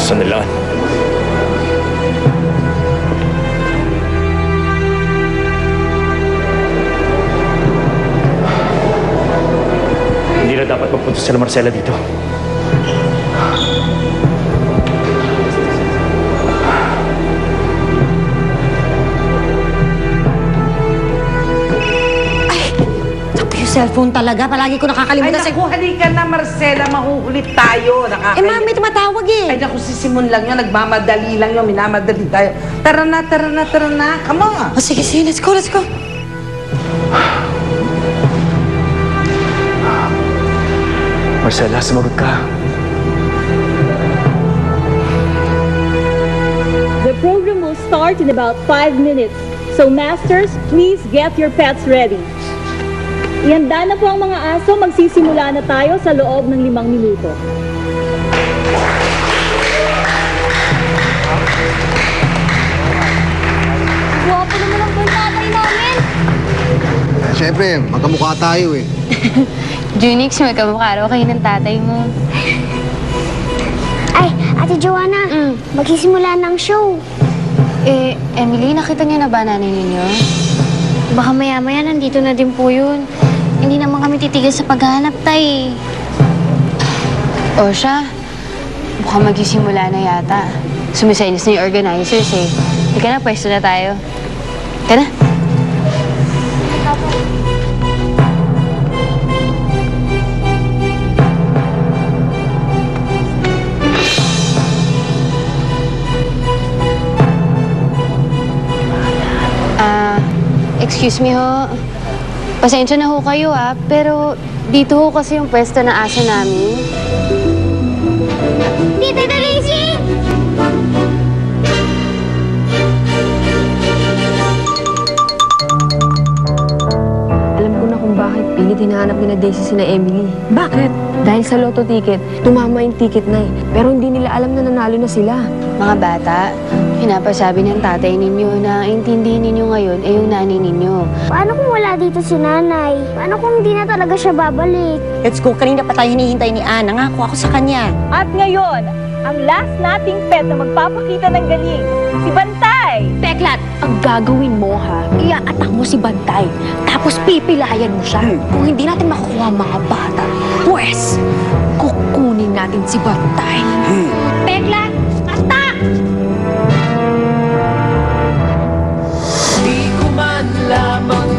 Sandalaan. Hindi na dapat magpunta sila Marcela dito. Cellphone talaga. Palagi ko nakakalimutan. Ay, naku, halika na, Marcela. Mahuhulit tayo. Eh, mami, tumatawag eh. Ay, naku, si Simon lang yun. Nagmamadali lang yun. Minamadali tayo. Tara na, tara na, tara na. Come on. Oh, sige, sige. Let's go, let's go. Marcela, sumagot ka. The program will start in about 5 minutes. So, masters, please get your pets ready. Ihanda na po ang mga aso, magsisimula na tayo sa loob ng 5 minuto. Guwapo naman ang boy tatay namin. Siyempre, magkamukha tayo eh. Junix, magkamukha raw kayo ng tatay mo. Ay, Ate Joanna, magsisimula ng show. Eh, Emily, nakita niyo na ba nanay ninyo? Baka maya-maya nandito na din po yun. Hindi naman kami titigil sa paghahanap, tay. O siya, mukhang magsisimula na yata. Sumiselos na yung organizers eh. Halika na, pwesto na tayo. Halika na. Excuse me ho. Pasensya na ho kayo pero dito ho kasi yung pwesto na aso namin. Tita Daisy! Alam ko na kung bakit pilit hinahanap ni na Daisy sina Emily. Bakit? Dahil sa lotto ticket, tumama yung ticket na eh. Pero hindi nila alam na nanalo na sila. Mga bata, pinapasabi ng tatay ninyo na intindihin ninyo ngayon ay yung nanay ninyo. Paano kung wala dito si nanay? Paano kung hindi na talaga siya babalik? Let's go. Kanina pa tayo hinihintay ni Ana. Nangako ako sa kanya. At ngayon, ang last nating pet na magpapakita ng galing, si Bantay! Peklat, ang gagawin mo ha, ia-attack mo si Bantay. Tapos pipilayan mo siya. Kung hindi natin makukuha ang mga bata, pues, kukunin natin si Bantay. Peklat! Attack! Di ko man lamang